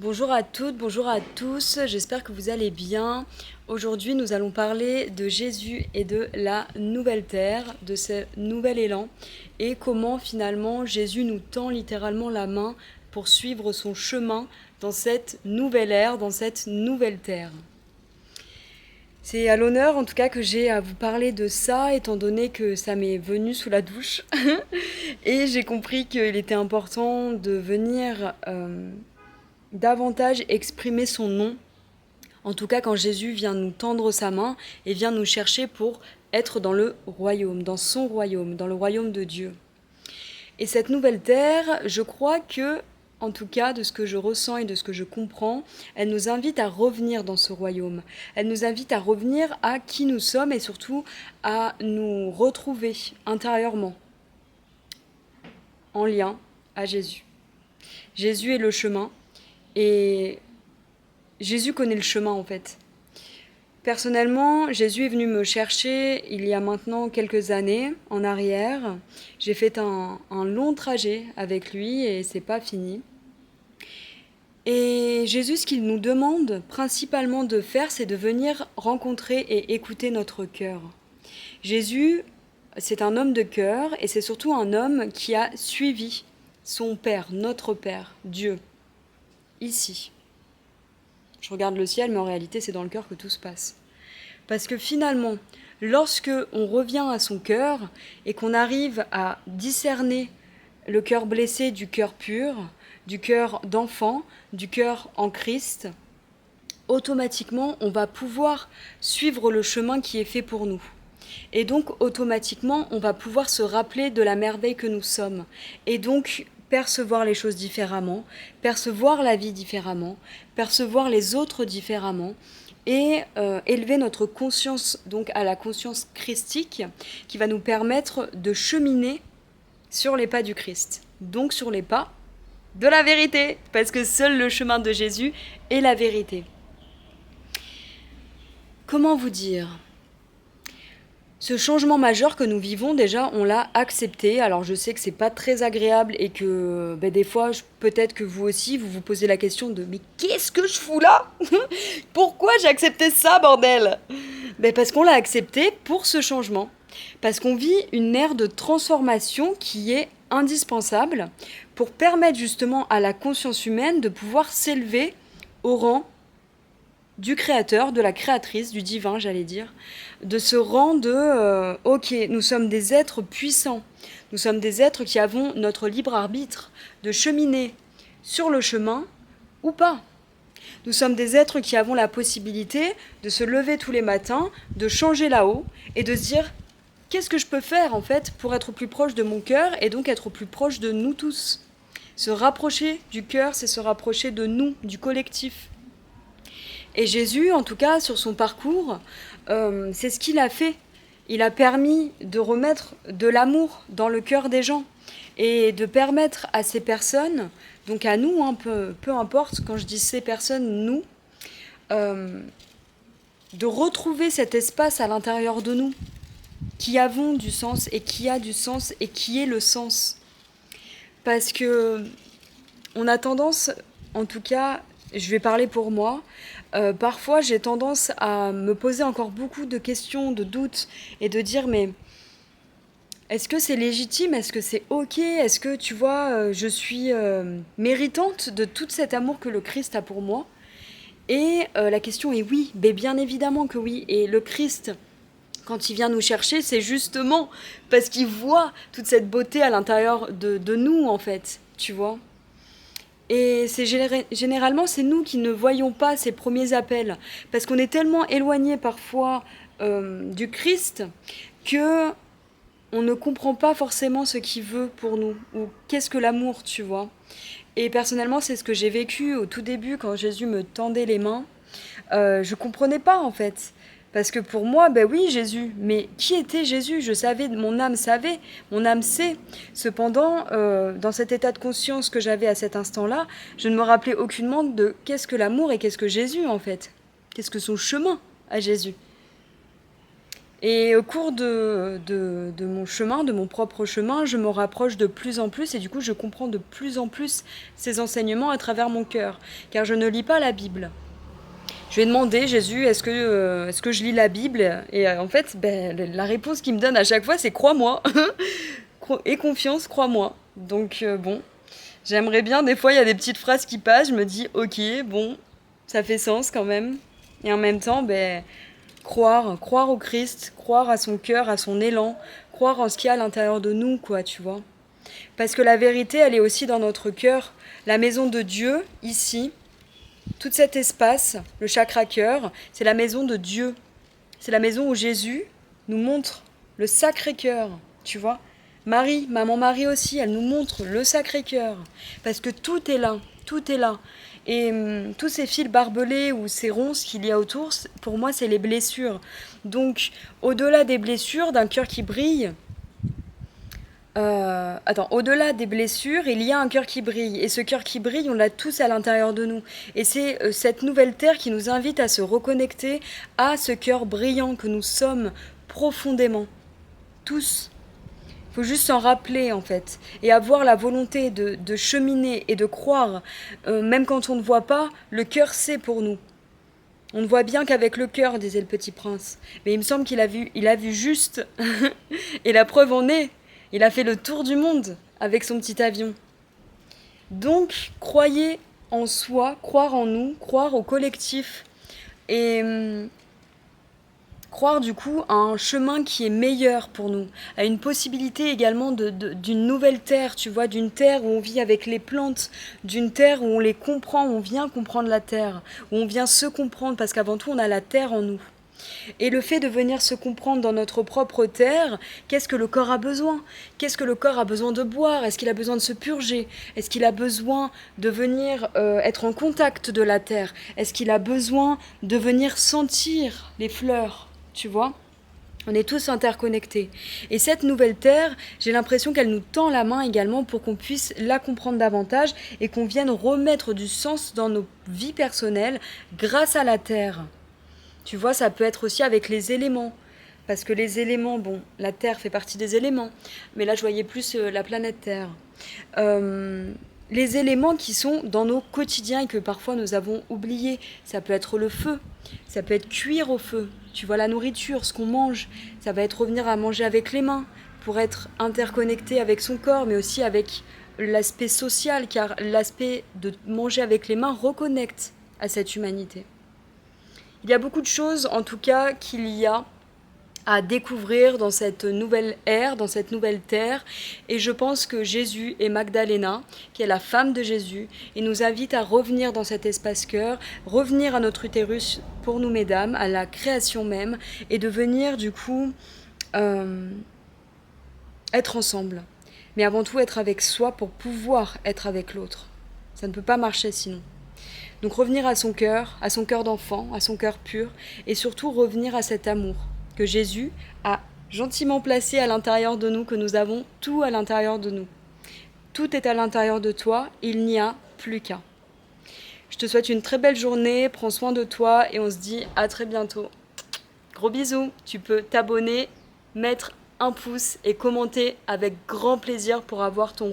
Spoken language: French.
Bonjour à toutes, bonjour à tous, j'espère que vous allez bien. Aujourd'hui, nous allons parler de Jésus et de la nouvelle terre, de ce nouvel élan et comment finalement Jésus nous tend littéralement la main pour suivre son chemin dans cette nouvelle ère, dans cette nouvelle terre. C'est à l'honneur en tout cas que j'ai à vous parler de ça, étant donné que ça m'est venu sous la douche. Et j'ai compris qu'il était important de venir davantage exprimer son nom. En tout cas, quand Jésus vient nous tendre sa main et vient nous chercher pour être dans le royaume, dans son royaume, dans le royaume de Dieu. Et cette nouvelle terre, je crois que, en tout cas, de ce que je ressens et de ce que je comprends, elle nous invite à revenir dans ce royaume. Elle nous invite à revenir à qui nous sommes et surtout à nous retrouver intérieurement, en lien à Jésus. Jésus est le chemin et Jésus connaît le chemin en fait. Personnellement, Jésus est venu me chercher il y a maintenant quelques années en arrière. J'ai fait un long trajet avec lui et c'est pas fini. Et Jésus, ce qu'il nous demande principalement de faire, c'est de venir rencontrer et écouter notre cœur. Jésus, c'est un homme de cœur et c'est surtout un homme qui a suivi son Père, notre Père, Dieu, ici. Je regarde le ciel, mais en réalité, c'est dans le cœur que tout se passe. Parce que finalement, lorsque on revient à son cœur et qu'on arrive à discerner le cœur blessé du cœur pur, du cœur d'enfant, du cœur en Christ, automatiquement, on va pouvoir suivre le chemin qui est fait pour nous. Et donc, automatiquement, on va pouvoir se rappeler de la merveille que nous sommes. Et donc, percevoir les choses différemment, percevoir la vie différemment, percevoir les autres différemment et élever notre conscience donc à la conscience christique qui va nous permettre de cheminer sur les pas du Christ, donc sur les pas de la vérité, parce que seul le chemin de Jésus est la vérité. Comment vous dire ? Ce changement majeur que nous vivons, déjà, on l'a accepté. Alors, je sais que c'est pas très agréable et que des fois, peut-être que vous aussi, vous vous posez la question de mais qu'est-ce que je fous là ? Pourquoi j'ai accepté ça, bordel ? Parce qu'on l'a accepté pour ce changement. Parce qu'on vit une ère de transformation qui est indispensable pour permettre justement à la conscience humaine de pouvoir s'élever au rang du créateur, de la créatrice, du divin, j'allais dire, de ce rang de ok, nous sommes des êtres puissants, nous sommes des êtres qui avons notre libre arbitre de cheminer sur le chemin ou pas. Nous sommes des êtres qui avons la possibilité de se lever tous les matins, de changer là-haut et de se dire qu'est-ce que je peux faire en fait pour être plus proche de mon cœur et donc être plus proche de nous tous. Se rapprocher du cœur, c'est se rapprocher de nous, du collectif. Et Jésus, en tout cas, sur son parcours, c'est ce qu'il a fait. Il a permis de remettre de l'amour dans le cœur des gens et de permettre à ces personnes, donc à nous, peu importe, quand je dis ces personnes, nous, de retrouver cet espace à l'intérieur de nous qui avons du sens et qui a du sens et qui est le sens. Parce que on a tendance, en tout cas, je vais parler pour moi, parfois j'ai tendance à me poser encore beaucoup de questions, de doutes et de dire mais est-ce que c'est légitime ? Est-ce que c'est ok ? Est-ce que tu vois, je suis méritante de tout cet amour que le Christ a pour moi ? Et la question est oui, mais bien évidemment que oui. Et le Christ, quand il vient nous chercher, c'est justement parce qu'il voit toute cette beauté à l'intérieur de nous en fait, tu vois ? Et c'est généralement, c'est nous qui ne voyons pas ces premiers appels, parce qu'on est tellement éloigné parfois du Christ que on ne comprend pas forcément ce qu'il veut pour nous, ou qu'est-ce que l'amour, tu vois. Et personnellement, c'est ce que j'ai vécu au tout début, quand Jésus me tendait les mains. Je comprenais pas, en fait. Parce que pour moi, oui, Jésus. Mais qui était Jésus ? Je savais, mon âme savait, mon âme sait. Cependant, dans cet état de conscience que j'avais à cet instant-là, je ne me rappelais aucunement de qu'est-ce que l'amour et qu'est-ce que Jésus, en fait. Qu'est-ce que son chemin à Jésus. Et au cours de mon chemin, de mon propre chemin, je me rapproche de plus en plus et du coup je comprends de plus en plus ces enseignements à travers mon cœur, car je ne lis pas la Bible. Je lui ai demandé, Jésus, est-ce que je lis la Bible? Et en fait, ben, la réponse qu'il me donne à chaque fois, c'est crois-moi. Et confiance, crois-moi. Donc bon, j'aimerais bien, des fois il y a des petites phrases qui passent, je me dis ok, bon, ça fait sens quand même. Et en même temps, ben, croire au Christ, croire à son cœur, à son élan, croire en ce qu'il y a à l'intérieur de nous, quoi, tu vois. Parce que la vérité, elle est aussi dans notre cœur. La maison de Dieu, ici, tout cet espace, le chakra-cœur, c'est la maison de Dieu. C'est la maison où Jésus nous montre le Sacré-Cœur, tu vois. Marie, maman Marie aussi, elle nous montre le Sacré-Cœur. Parce que tout est là, tout est là. Et tous ces fils barbelés ou ces ronces qu'il y a autour, pour moi, c'est les blessures. Donc, au-delà des blessures, d'un cœur qui brille, au-delà des blessures, il y a un cœur qui brille. Et ce cœur qui brille, on l'a tous à l'intérieur de nous. Et c'est cette nouvelle terre qui nous invite à se reconnecter à ce cœur brillant que nous sommes profondément. Tous. Il faut juste s'en rappeler en fait. Et avoir la volonté de cheminer et de croire. Même quand on ne voit pas, le cœur sait pour nous. On ne voit bien qu'avec le cœur, disait le petit prince. Mais il me semble il a vu juste. Et la preuve en est, il a fait le tour du monde avec son petit avion. Donc, croyez en soi, croire en nous, croire au collectif. Et croire du coup à un chemin qui est meilleur pour nous, à une possibilité également d'une nouvelle terre, tu vois, d'une terre où on vit avec les plantes, d'une terre où on les comprend, où on vient comprendre la terre, où on vient se comprendre, parce qu'avant tout on a la terre en nous. Et le fait de venir se comprendre dans notre propre terre, qu'est-ce que le corps a besoin? Qu'est-ce que le corps a besoin de boire? Est-ce qu'il a besoin de se purger? Est-ce qu'il a besoin de venir être en contact de la terre? Est-ce qu'il a besoin de venir sentir les fleurs? Tu vois? On est tous interconnectés. Et cette nouvelle terre, j'ai l'impression qu'elle nous tend la main également pour qu'on puisse la comprendre davantage et qu'on vienne remettre du sens dans nos vies personnelles grâce à la terre. Tu vois, ça peut être aussi avec les éléments. Parce que les éléments, bon, la Terre fait partie des éléments. Mais là, je voyais plus la planète Terre. Les éléments qui sont dans nos quotidiens et que parfois nous avons oubliés. Ça peut être le feu. Ça peut être cuire au feu. Tu vois, la nourriture, ce qu'on mange. Ça va être revenir à manger avec les mains pour être interconnecté avec son corps, mais aussi avec l'aspect social, car l'aspect de manger avec les mains reconnecte à cette humanité. Il y a beaucoup de choses, en tout cas, qu'il y a à découvrir dans cette nouvelle ère, dans cette nouvelle terre. Et je pense que Jésus et Magdalena, qui est la femme de Jésus, ils nous invitent à revenir dans cet espace cœur, revenir à notre utérus pour nous, mesdames, à la création même, et de venir, du coup, être ensemble. Mais avant tout, être avec soi pour pouvoir être avec l'autre. Ça ne peut pas marcher sinon. Donc revenir à son cœur d'enfant, à son cœur pur, et surtout revenir à cet amour que Jésus a gentiment placé à l'intérieur de nous, que nous avons tout à l'intérieur de nous. Tout est à l'intérieur de toi, il n'y a plus qu'à. Je te souhaite une très belle journée, prends soin de toi et on se dit à très bientôt. Gros bisous, tu peux t'abonner, mettre un pouce et commenter avec grand plaisir pour avoir ton